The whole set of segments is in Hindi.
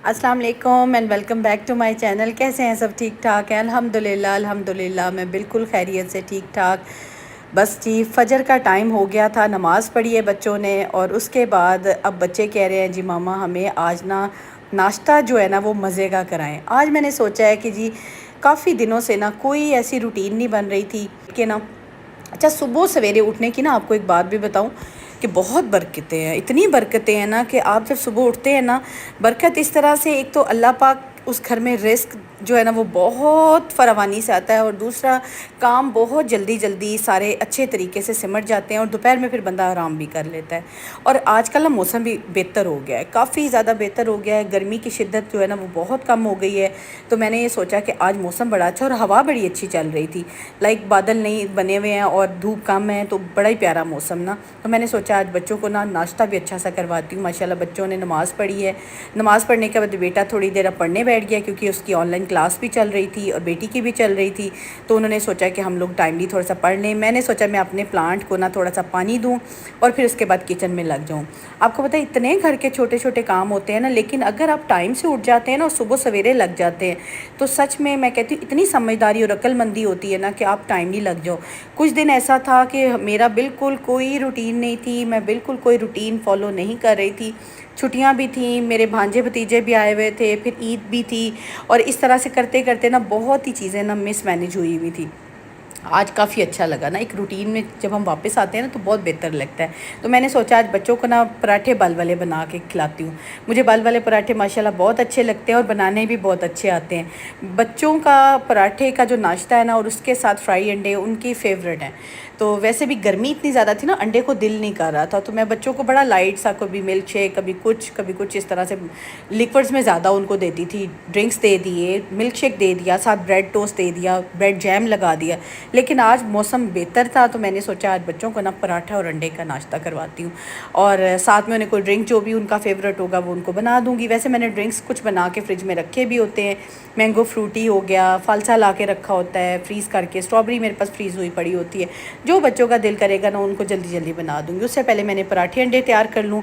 अस्सलाम वालेकुम and welcome back to my channel. कैसे हैं सब? ठीक ठाक हैं? अल्हम्दुलिल्लाह अल्हम्दुलिल्लाह मैं बिल्कुल खैरियत से ठीक ठाक। बस जी फजर का टाइम हो गया था, नमाज़ पढ़ी है बच्चों ने और उसके बाद अब बच्चे कह रहे हैं जी मामा हमें आज ना नाश्ता जो है ना वो मज़े का कराएं। आज मैंने सोचा है कि जी काफ़ी दिनों से ना कोई ऐसी रूटीन नहीं बन रही थी कि ना अच्छा सुबह सवेरे उठने की ना आपको एक बात भी बताऊं कि बहुत बरकतें हैं, इतनी बरकतें हैं ना कि आप जब सुबह उठते हैं ना, बरकत इस तरह से, एक तो अल्लाह पाक उस घर में रिस्क जो है ना वो बहुत फरावानी से आता है और दूसरा काम बहुत जल्दी जल्दी सारे अच्छे तरीके से सिमट जाते हैं और दोपहर में फिर बंदा आराम भी कर लेता है। और आजकल ना मौसम भी बेहतर हो गया है, काफ़ी ज़्यादा बेहतर हो गया है, गर्मी की शिद्दत जो है ना वो बहुत कम हो गई है। तो मैंने ये सोचा कि आज मौसम बड़ा अच्छा और हवा बड़ी अच्छी चल रही थी, लाइक बादल नहीं बने हुए हैं और धूप कम है, तो बड़ा ही प्यारा मौसम ना। तो मैंने सोचा आज बच्चों को ना नाश्ता भी अच्छा सा करवाती हूँ। माशाल्लाह बच्चों ने नमाज़ पढ़ी है, नमाज़ पढ़ने के बाद बेटा थोड़ी देर अब पढ़ने बैठ गया क्योंकि उसकी ऑनलाइन क्लास भी चल रही थी और बेटी की भी चल रही थी। तो उन्होंने सोचा कि हम लोग टाइमली थोड़ा सा पढ़ लें। मैंने सोचा मैं अपने प्लांट को ना थोड़ा सा पानी दूँ और फिर उसके बाद किचन में लग जाऊँ। आपको पता है इतने घर के छोटे छोटे काम होते हैं ना, लेकिन अगर आप टाइम से उठ जाते हैं ना और सुबह सवेरे लग जाते हैं तो सच में मैं कहती हूँ इतनी समझदारी और अक्लमंदी होती है ना कि आप टाइमली लग जाओ। कुछ दिन ऐसा था कि मेरा बिल्कुल कोई रूटीन नहीं थी, मैं बिल्कुल कोई रूटीन फॉलो नहीं कर रही थी। छुट्टियां भी थी, मेरे भांजे भतीजे भी आए हुए थे, फिर ईद भी थी और इस तरह से करते करते ना बहुत ही चीज़ें ना मिसमैनेज हुई हुई थी। आज काफ़ी अच्छा लगा ना, एक रूटीन में जब हम वापस आते हैं ना तो बहुत बेहतर लगता है। तो मैंने सोचा आज बच्चों को ना पराठे बाल वाले बना के खिलाती हूँ। मुझे बाल वाले पराठे माशाल्लाह बहुत अच्छे लगते हैं और बनाने भी बहुत अच्छे आते हैं। बच्चों का पराठे का जो नाश्ता है ना और उसके साथ फ्राई अंडे उनकी फ़ेवरेट हैं। तो वैसे भी गर्मी इतनी ज़्यादा थी ना, अंडे को दिल नहीं कर रहा था, तो मैं बच्चों को बड़ा लाइट सा, कभी मिल्क शेक कभी कुछ इस तरह से लिक्विड्स में ज़्यादा उनको देती थी। ड्रिंक्स दे दिए, मिल्क शेक दे दिया, साथ ब्रेड टोस्ट दे दिया, ब्रेड जैम लगा दिया। लेकिन आज मौसम बेहतर था तो मैंने सोचा आज बच्चों को ना पराठा और अंडे का नाश्ता करवाती हूँ और साथ में उन्हें कोई ड्रिंक जो भी उनका फेवरेट होगा वो उनको बना दूँगी। वैसे मैंने ड्रिंक्स कुछ बना के फ्रिज में रखे भी होते हैं, मैंगो फ्रूटी हो गया, फालसा ला के रखा होता है फ्रीज़ करके, स्ट्रॉबेरी मेरे पास फ्रीज़ हुई पड़ी होती है। जो बच्चों का दिल करेगा ना उनको जल्दी जल्दी बना दूँगी। उससे पहले मैंने पराठे अंडे तैयार कर लूँ।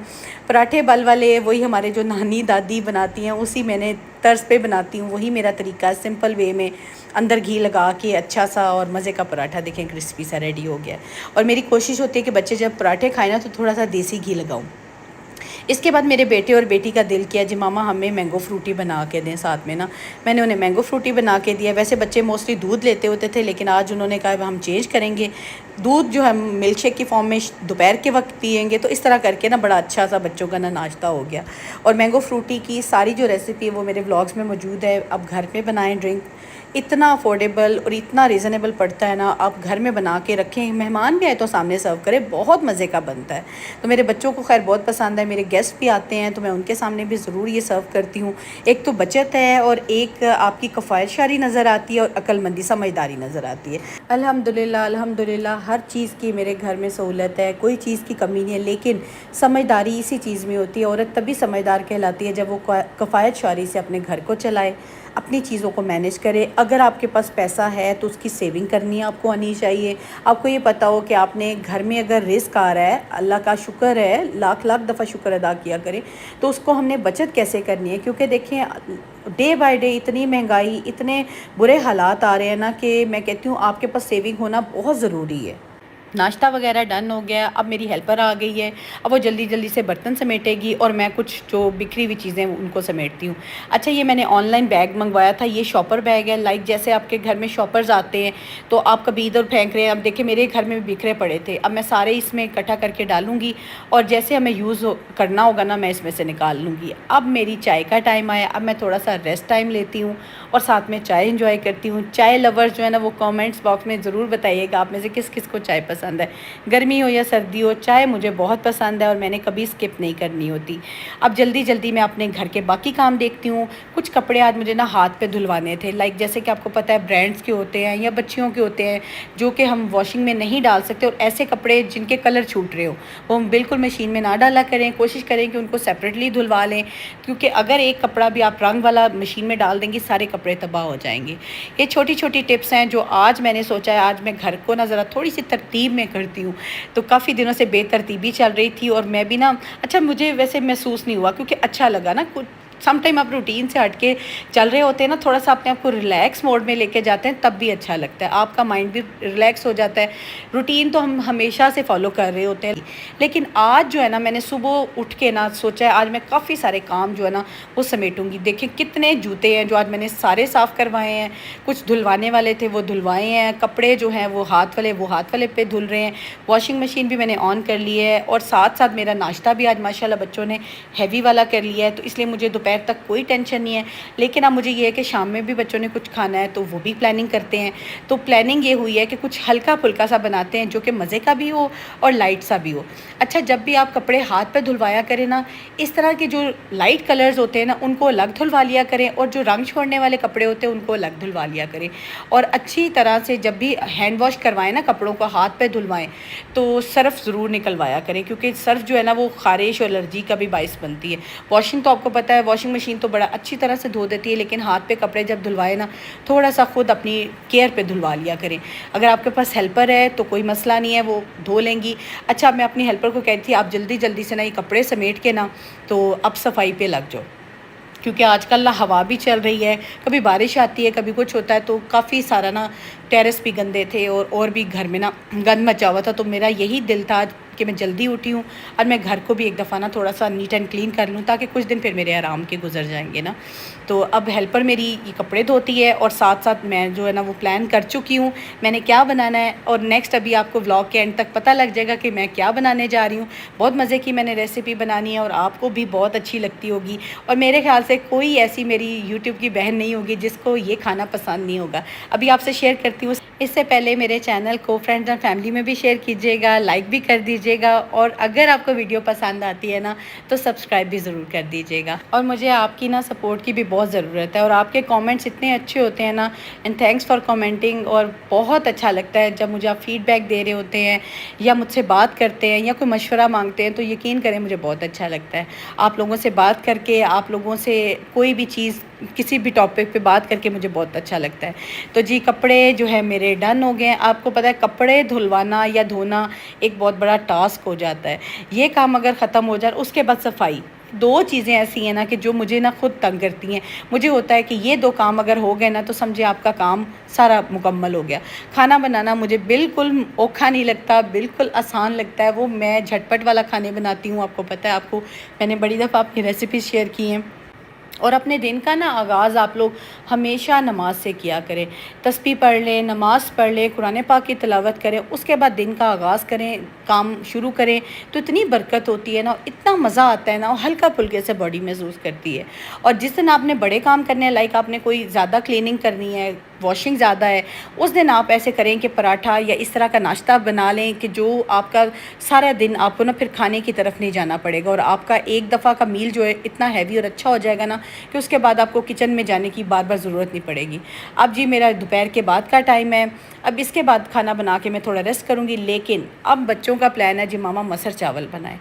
पराठे बल वाले वही हमारे जो नानी दादी बनाती हैं उसी मैंने तर्ज पे बनाती हूँ, वही मेरा तरीका है, सिंपल वे में अंदर घी लगा के अच्छा सा और मज़े का पराठा देखें क्रिस्पी सा रेडी हो गया। और मेरी कोशिश होती है कि बच्चे जब पराठे खाएं ना तो थोड़ा सा देसी घी लगाऊं। इसके बाद मेरे बेटे और बेटी का दिल किया जी मामा हमें मैंगो फ्रूटी बना के दें साथ में ना। मैंने उन्हें मैंगो फ्रूटी बना के दिया। वैसे बच्चे मोस्टली दूध लेते होते थे, लेकिन आज उन्होंने कहा हम चेंज करेंगे, दूध जो है मिल्क शेक की फॉर्म में दोपहर के वक्त पियेंगे। तो इस तरह करके ना बड़ा अच्छा सा बच्चों का ना नाश्ता हो गया। और मैंगो फ्रूटी की सारी जो रेसिपी है वो मेरे व्लॉग्स में मौजूद है। अब घर पे बनाएं ड्रिंक, इतना अफोर्डेबल और इतना रीज़नेबल पड़ता है ना, आप घर में बना के रखें, मेहमान भी आए तो सामने सर्व करें, बहुत मज़े का बनता है। तो मेरे बच्चों को खैर बहुत पसंद है, मेरे गेस्ट भी आते हैं तो मैं उनके सामने भी ज़रूर ये सर्व करती हूँ। एक तो बचत है और एक आपकी कफ़ायतशारी नज़र आती है और अक्लमंदी समझदारी नज़र आती है। अल्हम्दुलिल्लाह अल्हम्दुलिल्लाह हर चीज़ की मेरे घर में सहूलत है, कोई चीज़ की कमी नहीं है, लेकिन समझदारी इसी चीज़ में होती है। औरत तभी समझदार कहलाती है जब वो कफ़ायतशारी से अपने घर को चलाए, अपनी चीज़ों को मैनेज करे। अगर आपके पास पैसा है तो उसकी सेविंग करनी आपको आनी चाहिए। आपको ये पता हो कि आपने घर में अगर रिस्क आ रहा है, अल्लाह का शुक्र है, लाख लाख दफ़ा शुक्र अदा किया करें, तो उसको हमने बचत कैसे करनी है। क्योंकि देखें डे बाय डे इतनी महंगाई, इतने बुरे हालात आ रहे हैं ना कि मैं कहती हूँ आपके पास सेविंग होना बहुत ज़रूरी है। नाश्ता वगैरह डन हो गया, अब मेरी हेल्पर आ गई है, अब वो जल्दी जल्दी से बर्तन समेटेगी और मैं कुछ जो बिखरी हुई चीज़ें उनको समेटती हूँ। अच्छा ये मैंने ऑनलाइन बैग मंगवाया था, ये शॉपर बैग है, लाइक जैसे आपके घर में शॉपर्स आते हैं तो आप कभी इधर फेंक रहे हैं। अब देखिए मेरे घर में भी बिखरे पड़े थे, अब मैं सारे इसमें इकट्ठा करके डालूँगी और जैसे हमें यूज़ करना होगा ना मैं इसमें से निकाल लूँगी। अब मेरी चाय का टाइम आया, अब मैं थोड़ा सा रेस्ट टाइम लेती हूँ और साथ में चाय इंजॉय करती हूँ। चाय लवर्स जो है ना वो कमेंट्स बॉक्स में ज़रूर बताइएगा आप में से किस किस को चाय पसंद है, गर्मी हो या सर्दी हो, चाय मुझे बहुत पसंद है और मैंने कभी स्किप नहीं करनी होती। अब जल्दी जल्दी मैं अपने घर के बाकी काम देखती हूँ। कुछ कपड़े आज मुझे ना हाथ पे धुलवाने थे, लाइक जैसे कि आपको पता है ब्रांड्स के होते हैं या बच्चियों के होते हैं जो कि हम वॉशिंग में नहीं डाल सकते, और ऐसे कपड़े जिनके कलर छूट रहे हो वो हम बिल्कुल मशीन में ना डाला करें, कोशिश करें कि उनको सेपरेटली धुलवा लें। क्योंकि अगर एक कपड़ा भी आप रंग वाला मशीन में डाल देंगे सारे कपड़े तबाह हो जाएंगे। ये छोटी छोटी टिप्स हैं जो आज मैंने सोचा है आज मैं घर को ना ज़रा थोड़ी सी तरतीब में करती हूँ। तो काफ़ी दिनों से बेतरतीबी चल रही थी और मैं भी ना, अच्छा मुझे वैसे महसूस नहीं हुआ क्योंकि अच्छा लगा ना, कुछ सम टाइम आप रूटीन से हट के चल रहे होते हैं ना, थोड़ा सा अपने आप को रिलैक्स मोड में लेके जाते हैं, तब भी अच्छा लगता है, आपका माइंड भी रिलैक्स हो जाता है। रूटीन तो हम हमेशा से फॉलो कर रहे होते हैं, लेकिन आज जो है ना मैंने सुबह उठ के ना सोचा है आज मैं काफ़ी सारे काम जो है ना वो समेटूंगी। देखिए कितने जूते हैं जो आज मैंने सारे साफ़ करवाए हैं, कुछ धुलवाने वाले थे वो धुलवाए हैं, कपड़े जो हैं वो हाथ वाले पे धुल रहे हैं, वॉशिंग मशीन भी मैंने ऑन कर ली है, और साथ साथ मेरा नाश्ता भी आज माशाल्लाह बच्चों ने हैवी वाला कर लिया है, तो इसलिए मुझे दोपहर तक कोई टेंशन नहीं है। लेकिन अब मुझे ये है कि शाम में भी बच्चों ने कुछ खाना है तो वो भी प्लानिंग करते हैं। तो प्लानिंग ये हुई है कि कुछ हल्का फुल्का सा बनाते हैं जो कि मज़े का भी हो और लाइट सा भी हो। अच्छा, जब भी आप कपड़े हाथ पे धुलवाया करें ना, इस तरह के जो लाइट कलर्स होते हैं ना उनको अलग धुलवा लिया करें, और जो रंग छोड़ने वाले कपड़े होते हैं उनको अलग धुलवा लिया करें। और अच्छी तरह से जब भी हैंड वॉश करवाएं ना, कपड़ों को हाथ पे धुलवाएं, तो सर्फ़ ज़रूर निकलवाया करें, क्योंकि सर्फ़ जो है ना वो ख़ारिश और एलर्जी का भी बाइस बनती है। वॉशिंग तो आपको पता है, वॉशिंग मशीन तो बड़ा अच्छी तरह से धो देती है, लेकिन हाथ पे कपड़े जब धुलवाए ना, थोड़ा सा ख़ुद अपनी केयर पे धुलवा लिया करें। अगर आपके पास हेल्पर है तो कोई मसला नहीं है, वो धो लेंगी। अच्छा, मैं अपनी हेल्पर को कहती थी आप जल्दी जल्दी से ना ये कपड़े समेट के ना तो अब सफाई पे लग जाओ, क्योंकि आजकल ना हवा भी चल रही है, कभी बारिश आती है कभी कुछ होता है, तो काफ़ी सारा ना टेरेस भी गंदे थे और भी घर में ना गंद मचा हुआ था। तो मेरा यही दिल था कि मैं जल्दी उठी हूँ और मैं घर को भी एक दफ़ा ना थोड़ा सा नीट एंड क्लीन कर लूँ, ताकि कुछ दिन फिर मेरे आराम के गुजर जाएंगे ना। तो अब हेल्पर मेरी ये कपड़े धोती है, और साथ साथ मैं जो है ना वो प्लान कर चुकी हूँ मैंने क्या बनाना है, और नेक्स्ट अभी आपको व्लॉग के एंड तक पता लग जाएगा कि मैं क्या बनाने जा रही हूँ। बहुत मज़े की मैंने रेसिपी बनानी है और आपको भी बहुत अच्छी लगती होगी, और मेरे ख्याल से कोई ऐसी मेरी यूट्यूब की बहन नहीं होगी जिसको ये खाना पसंद नहीं होगा। अभी आपसे शेयर करती हूँ। इससे पहले मेरे चैनल को फ्रेंड्स एंड फैमिली में भी शेयर कीजिएगा, लाइक भी कर दीजिएगा, और अगर आपको वीडियो पसंद आती है ना तो सब्सक्राइब भी ज़रूर कर दीजिएगा। और मुझे आपकी ना सपोर्ट की भी बहुत ज़रूरत है, और आपके कमेंट्स इतने अच्छे होते हैं ना, एंड थैंक्स फॉर कमेंटिंग। और बहुत अच्छा लगता है जब मुझे आप फीडबैक दे रहे होते हैं या मुझसे बात करते हैं या कोई मशवरा मांगते हैं, तो यकीन करें मुझे बहुत अच्छा लगता है। आप लोगों से बात करके, आप लोगों से कोई भी चीज़ किसी भी टॉपिक पे बात करके मुझे बहुत अच्छा लगता है। तो जी, कपड़े जो है मेरे डन हो गए हैं। आपको पता है कपड़े धुलवाना या धोना एक बहुत बड़ा टास्क हो जाता है। ये काम अगर ख़त्म हो जाए, उसके बाद सफाई, दो चीज़ें ऐसी हैं ना कि जो मुझे ना खुद तंग करती हैं। मुझे होता है कि ये दो काम अगर हो गए ना तो समझे आपका काम सारा मुकम्मल हो गया। खाना बनाना मुझे बिल्कुल औखा नहीं लगता, बिल्कुल आसान लगता है। वो मैं झटपट वाला खाने बनाती हूँ। आपको पता है, आपको मैंने बड़ी दफ़ा अपनी रेसिपी शेयर की हैं। और अपने दिन का ना आगाज़ आप लोग हमेशा नमाज से किया करें। तस्बीह पढ़ लें, नमाज़ पढ़ लें, कुरान पाक की तिलावत करें, उसके बाद दिन का आगाज़ करें, काम शुरू करें, तो इतनी बरकत होती है ना, इतना मज़ा आता है ना, और हल्का फुल्के से बॉडी महसूस करती है। और जिस दिन आपने बड़े काम करने हैं, लाइक आपने कोई ज़्यादा क्लीनिंग करनी है, वॉशिंग ज़्यादा है, उस दिन आप ऐसे करें कि पराठा या इस तरह का नाश्ता बना लें कि जो आपका सारा दिन आपको ना फिर खाने की तरफ नहीं जाना पड़ेगा, और आपका एक दफ़ा का मील जो है इतना हैवी और अच्छा हो जाएगा ना कि उसके बाद आपको किचन में जाने की बार बार ज़रूरत नहीं पड़ेगी। अब जी मेरा दोपहर के बाद का टाइम है, अब इसके बाद खाना बना के मैं थोड़ा रेस्ट करूँगी। लेकिन अब बच्चों का प्लान है जी मामा मसर चावल बनाएं।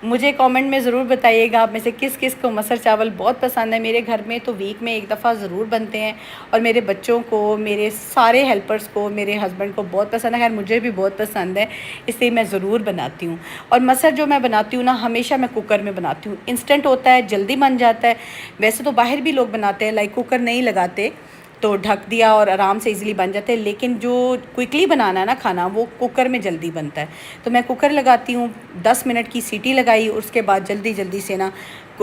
मुझे कमेंट में ज़रूर बताइएगा आप में से किस किस को मसर चावल बहुत पसंद है। मेरे घर में तो वीक में एक दफ़ा ज़रूर बनते हैं, और मेरे बच्चों को, मेरे सारे हेल्पर्स को, मेरे हस्बैंड को बहुत पसंद है। खैर मुझे भी बहुत पसंद है, इसलिए मैं ज़रूर बनाती हूँ। और मसर जो मैं बनाती हूँ ना, हमेशा मैं कुकर में बनाती हूँ। इंस्टेंट होता है, जल्दी बन जाता है। वैसे तो बाहर भी लोग बनाते हैं, लाइक कुकर नहीं लगाते, तो ढक दिया और आराम से इजीली बन जाते हैं। लेकिन जो क्विकली बनाना है ना खाना, वो कुकर में जल्दी बनता है। तो मैं कुकर लगाती हूँ, 10 मिनट की सीटी लगाई, उसके बाद जल्दी जल्दी से ना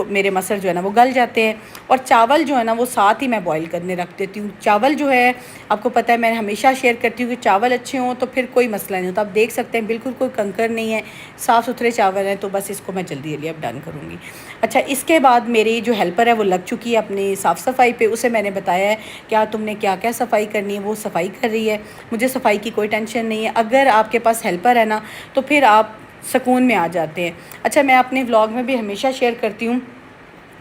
मेरे मसर जो है ना वो गल जाते हैं। और चावल जो है ना वो साथ ही मैं बॉईल करने रख देती हूँ। चावल जो है, आपको पता है मैं हमेशा शेयर करती हूँ कि चावल अच्छे हों तो फिर कोई मसला नहीं होता। आप देख सकते हैं बिल्कुल कोई कंकर नहीं है, साफ़ सुथरे चावल हैं। तो बस इसको मैं जल्दी जल्दी अब डन करूँगी। अच्छा, इसके बाद मेरी जो हेल्पर है वो लग चुकी है अपनी साफ़ सफाई पे। उसे मैंने बताया है क्या तुमने क्या क्या सफाई करनी है, वो सफाई कर रही है। मुझे सफाई की कोई टेंशन नहीं है। अगर आपके पास हेल्पर है ना तो फिर आप सुकून में आ जाते हैं। अच्छा, मैं अपने व्लॉग में भी हमेशा शेयर करती हूँ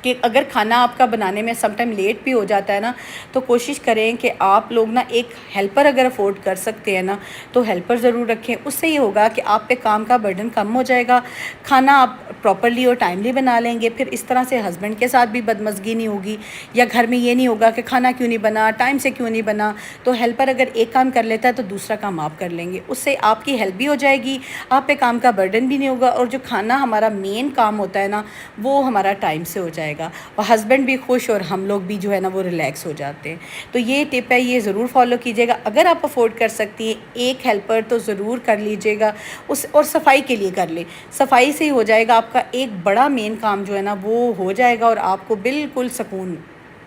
कि अगर खाना आपका बनाने में सम टाइम लेट भी हो जाता है ना, तो कोशिश करें कि आप लोग ना एक हेल्पर अगर अफोर्ड कर सकते हैं ना तो हेल्पर ज़रूर रखें। उससे ये होगा कि आप पे काम का बर्डन कम हो जाएगा, खाना आप प्रॉपरली और टाइमली बना लेंगे। फिर इस तरह से हस्बैंड के साथ भी बदमज़गी नहीं होगी, या घर में ये नहीं होगा कि खाना क्यों नहीं बना, टाइम से क्यों नहीं बना। तो हेल्पर अगर एक काम कर लेता है तो दूसरा काम आप कर लेंगे, उससे आपकी हेल्प भी हो जाएगी, आप पे काम का बर्डन भी नहीं होगा, और जो खाना हमारा मेन काम होता है ना वो हमारा टाइम से हो जाएगा। जाएगा, और हस्बैंड भी खुश और हम लोग भी जो है ना वो रिलैक्स हो जाते हैं। तो ये टिप है, ये ज़रूर फॉलो कीजिएगा। अगर आप अफोर्ड कर सकती हैं एक हेल्पर तो ज़रूर कर लीजिएगा उस, और सफाई के लिए कर ले। सफाई से ही हो जाएगा आपका एक बड़ा मेन काम जो है ना वो हो जाएगा, और आपको बिल्कुल सुकून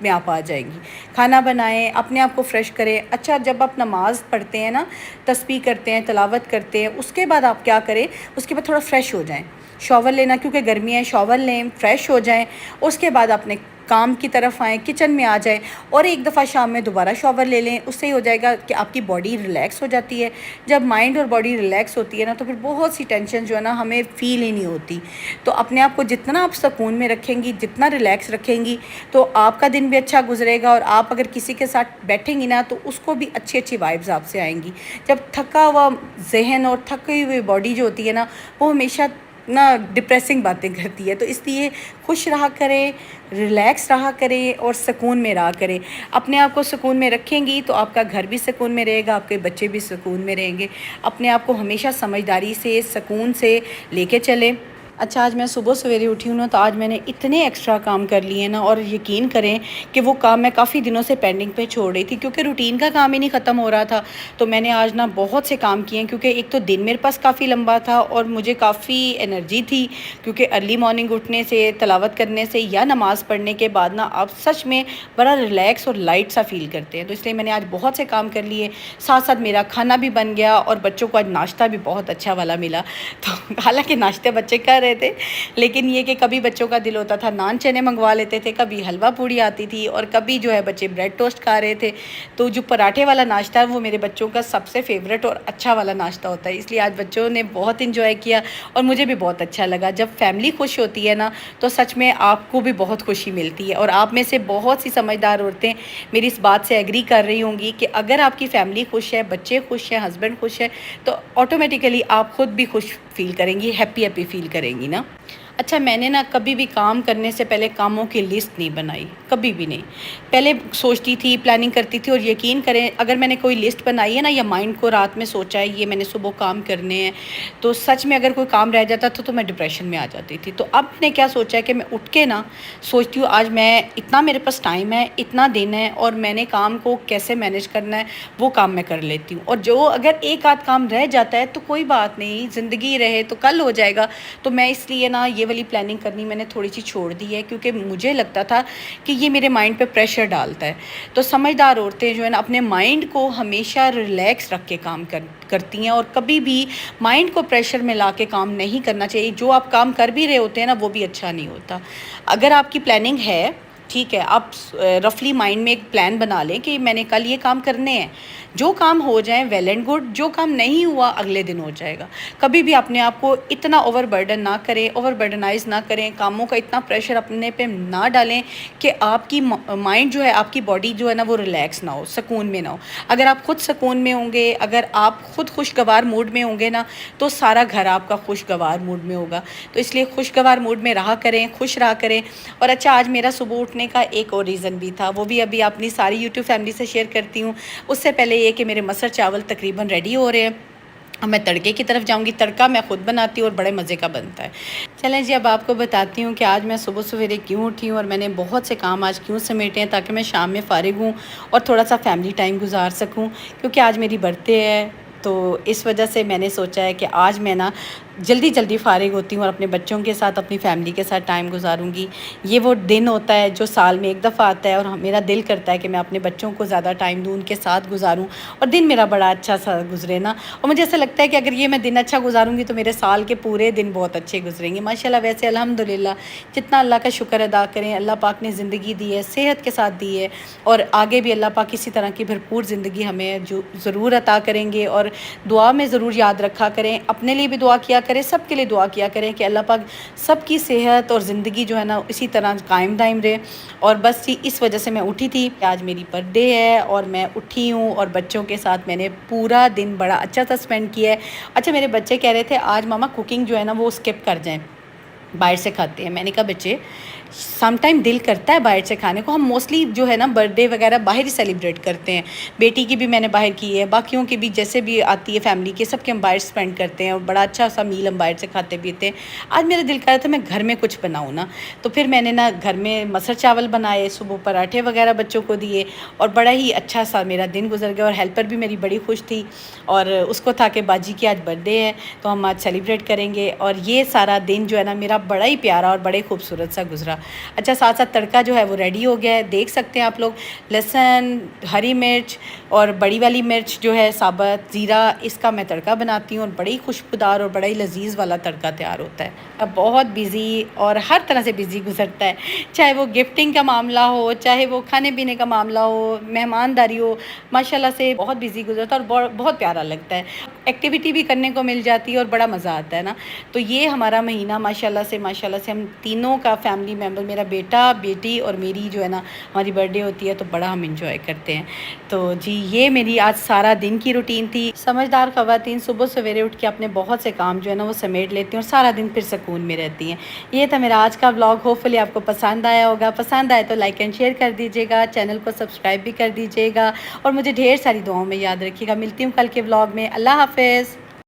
में आप आ जाएंगी। खाना बनाएं, अपने आप को फ़्रेश करें। अच्छा, जब आप नमाज़ पढ़ते हैं ना, तस्बीह करते हैं, तिलावत करते हैं, उसके बाद आप क्या करें, उसके बाद थोड़ा फ़्रेश हो जाएं। शॉवर लेना, क्योंकि गर्मी है, शॉवर लें, फ़्रेश हो जाएं। उसके बाद अपने काम की तरफ आएँ, किचन में आ जाएँ, और एक दफ़ा शाम में दोबारा शॉवर ले लें। उससे ही हो जाएगा कि आपकी बॉडी रिलैक्स हो जाती है। जब माइंड और बॉडी रिलैक्स होती है ना, तो फिर बहुत सी टेंशन जो है ना हमें फ़ील ही नहीं होती। तो अपने आप को जितना आप सुकून में रखेंगी, जितना रिलैक्स रखेंगी, तो आपका दिन भी अच्छा गुजरेगा, और आप अगर किसी के साथ बैठेंगी ना तो उसको भी अच्छी अच्छी वाइब्स आपसे आएंगी। जब थका हुआ जहन और थकी हुई बॉडी जो होती है ना, वो हमेशा ना डिप्रेसिंग बातें करती है। तो इसलिए खुश रहा करें, रिलैक्स रहा करें, और सुकून में रहा करें। अपने आप को सुकून में रखेंगी तो आपका घर भी सुकून में रहेगा, आपके बच्चे भी सुकून में रहेंगे। अपने आप को हमेशा समझदारी से, सुकून से लेके चलें। अच्छा, आज मैं सुबह सवेरे उठी हूँ ना, तो आज मैंने इतने एक्स्ट्रा काम कर लिए ना, और यकीन करें कि वो काम मैं काफ़ी दिनों से पेंडिंग पे छोड़ रही थी, क्योंकि रूटीन का काम ही नहीं ख़त्म हो रहा था। तो मैंने आज ना बहुत से काम किए हैं, क्योंकि एक तो दिन मेरे पास काफ़ी लंबा था और मुझे काफ़ी एनर्जी थी, क्योंकि अर्ली मॉर्निंग उठने से, तलावत करने से या नमाज़ पढ़ने के बाद ना आप सच में बड़ा रिलैक्स और लाइट सा फ़ील करते हैं। तो इसलिए मैंने आज बहुत से काम कर लिए, साथ साथ मेरा खाना भी बन गया, और बच्चों को आज नाश्ता भी बहुत अच्छा वाला मिला। तो हालाँकि नाश्ते बच्चे कर रहे थे, लेकिन ये कि कभी बच्चों का दिल होता था नान चने मंगवा लेते थे, कभी हलवा पूड़ी आती थी, और कभी जो है बच्चे ब्रेड टोस्ट खा रहे थे। तो जो पराठे वाला नाश्ता है वो मेरे बच्चों का सबसे फेवरेट और अच्छा वाला नाश्ता होता है। इसलिए आज बच्चों ने बहुत इंजॉय किया, और मुझे भी बहुत अच्छा लगा। जब फैमिली खुश होती है ना, तो सच में आपको भी बहुत खुशी मिलती है। और आप में से बहुत सी समझदार औरतें मेरी इस बात से एग्री कर रही होंगी कि अगर आपकी फैमिली खुश है, बच्चे खुश हैं, हस्बैंड खुश है, तो ऑटोमेटिकली आप खुद भी खुश फील करेंगी, हैप्पी हैप्पी फील करेंगी ना। अच्छा, मैंने ना कभी भी काम करने से पहले कामों की लिस्ट नहीं बनाई, कभी भी नहीं। पहले सोचती थी, प्लानिंग करती थी, और यकीन करें अगर मैंने कोई लिस्ट बनाई है ना, या माइंड को रात में सोचा है ये मैंने सुबह काम करने हैं, तो सच में अगर कोई काम रह जाता तो मैं डिप्रेशन में आ जाती थी। तो अब मैंने क्या सोचा है कि मैं उठ के ना सोचती हूँ आज मैं इतना, मेरे पास टाइम है, इतना दिन है, और मैंने काम को कैसे मैनेज करना है वो काम मैं कर लेती हूँ। और जो अगर एक आध काम रह जाता है तो कोई बात नहीं, ज़िंदगी रहे तो कल हो जाएगा। तो मैं इसलिए ना ये वाली प्लानिंग करनी मैंने थोड़ी सी छोड़ दी है, क्योंकि मुझे लगता था कि ये मेरे माइंड पे प्रेशर डालता है। तो समझदार औरतें जो है ना अपने माइंड को हमेशा रिलैक्स रख के काम करती हैं, और कभी भी माइंड को प्रेशर में ला के काम नहीं करना चाहिए। जो आप काम कर भी रहे होते हैं ना वो भी अच्छा नहीं होता। अगर आपकी प्लानिंग है, ठीक है, आप रफली माइंड में एक प्लान बना लें कि मैंने कल ये काम करने हैं। जो काम हो जाए वेल एंड गुड, जो काम नहीं हुआ अगले दिन हो जाएगा। कभी भी अपने आप को इतना ओवरबर्डन ना करें, ओवरबर्डनाइज ना करें, कामों का इतना प्रेशर अपने पे ना डालें कि आपकी माइंड जो है, आपकी बॉडी जो है ना वो रिलैक्स ना हो, सुकून में ना हो। अगर आप खुद सुकून में होंगे, अगर आप खुद खुशगवार मूड में होंगे ना, तो सारा घर आपका खुशगवार मूड में होगा। तो इसलिए खुशगवार मूड में रहा करें, खुश रहा करें। और अच्छा, आज मेरा सुबह उठने का एक और रीज़न भी था, वो भी अभी अपनी सारी यूट्यूब फैमिली से शेयर करती हूँ। उससे पहले ये कि मेरे मसर चावल तकरीबन रेडी हो रहे हैं, अब मैं तड़के की तरफ जाऊंगी। तड़का मैं ख़ुद बनाती हूँ और बड़े मज़े का बनता है। चलें जी, अब आपको बताती हूँ कि आज मैं सुबह सवेरे क्यों उठी हूँ, और मैंने बहुत से काम आज क्यों समेटे हैं, ताकि मैं शाम में फ़ारिग हूँ और थोड़ा सा फैमिली टाइम गुजार सकूँ। क्योंकि आज मेरी बर्थडे है, तो इस वजह से मैंने सोचा है कि आज मैं ना जल्दी जल्दी फ़ारिग होती हूँ और अपने बच्चों के साथ, अपनी फ़ैमिली के साथ टाइम गुजारूँगी। ये वो दिन होता है जो साल में एक दफ़ा आता है, और मेरा दिल करता है कि मैं अपने बच्चों को ज़्यादा टाइम दूँ, उनके साथ गुजारूँ, और दिन मेरा बड़ा अच्छा सा गुजरे ना। और मुझे ऐसा लगता है कि अगर ये मैं दिन अच्छा गुजारूँगी तो मेरे साल के पूरे दिन बहुत अच्छे गुजरेंगे माशाल्लाह। वैसे अल्हम्दुलिल्लाह, जितना अल्लाह का शुक्र अदा करें, अल्लाह पाक ने ज़िंदगी दी है, सेहत के साथ दी है, और आगे भी अल्लाह पाक इसी तरह की भरपूर ज़िंदगी हमें जो ज़रूर अता करेंगे। और दुआ में ज़रूर याद रखा करें, अपने लिए भी दुआ किया करें, सब के लिए दुआ किया करें कि अल्लाह पाक सबकी सेहत और ज़िंदगी जो है ना इसी तरह कायम दायम रहे। और बस इस वजह से मैं उठी थी। आज मेरी बर्थडे है और मैं उठी हूँ, और बच्चों के साथ मैंने पूरा दिन बड़ा अच्छा सा स्पेंड किया है। अच्छा, मेरे बच्चे कह रहे थे आज मामा कुकिंग जो है ना वो स्किप कर जाएँ, बाहर से खाते हैं। मैंने कहा बच्चे, सम टाइम दिल करता है बाहर से खाने को। हम मोस्टली जो है ना बर्थडे वगैरह बाहर ही सेलिब्रेट करते हैं। बेटी की भी मैंने बाहर की है, बाकियों की भी जैसे भी आती है फैमिली के, सबके हम बाहर स्पेंड करते हैं और बड़ा अच्छा सा मील हम बाहर से खाते पीते हैं। आज मेरा दिल कर रहा था मैं घर में कुछ बनाऊँ ना, तो फिर मैंने ना घर में मसर चावल बनाए, सुबह पराठे वगैरह बच्चों को दिए और बड़ा ही अच्छा सा मेरा दिन गुजर गया। और हेल्पर भी मेरी बड़ी खुश थी और उसको था कि बाजी की आज बर्थडे है तो हम आज सेलिब्रेट करेंगे। और ये सारा दिन जो है ना मेरा बड़ा ही प्यारा और बड़े खूबसूरत सा गुजरा। अच्छा, साथ साथ तड़का जो है वो रेडी हो गया है, देख सकते हैं आप लोग। लहसुन, हरी मिर्च और बड़ी वाली मिर्च जो है साबुत, ज़ीरा, इसका मैं तड़का बनाती हूँ और बड़ी खुशबूदार और बड़ा ही लजीज वाला तड़का तैयार होता है। अब बहुत बिज़ी और हर तरह से बिज़ी गुजरता है, चाहे वो गिफ्टिंग का मामला हो, चाहे वो खाने पीने का मामला हो, मेहमानदारी हो, माशाल्लाह से बहुत बिज़ी गुजरता है और बहुत प्यारा लगता है। एक्टिविटी भी करने को मिल जाती है और बड़ा मज़ा आता है ना। तो ये हमारा महीना माशाल्लाह से हम तीनों का फैमिली मेम्बर, मेरा बेटा, बेटी और मेरी जो है ना हमारी बर्थडे होती है तो बड़ा हम इंजॉय करते हैं। तो जी, ये मेरी आज सारा दिन की रूटीन थी। समझदार ख़वातीन सुबह सवेरे उठ के अपने बहुत से काम जो है ना वो समेट लेती हैं और सारा दिन फिर सुकून में रहती हैं। ये था मेरा आज का व्लॉग। होपफुली आपको पसंद आया होगा। पसंद आए तो लाइक एंड शेयर कर दीजिएगा, चैनल को सब्सक्राइब भी कर दीजिएगा और मुझे ढेर सारी दुआओं में याद रखिएगा। मिलती हूँ कल के व्लॉग में। अल्लाह हाफ़िज़।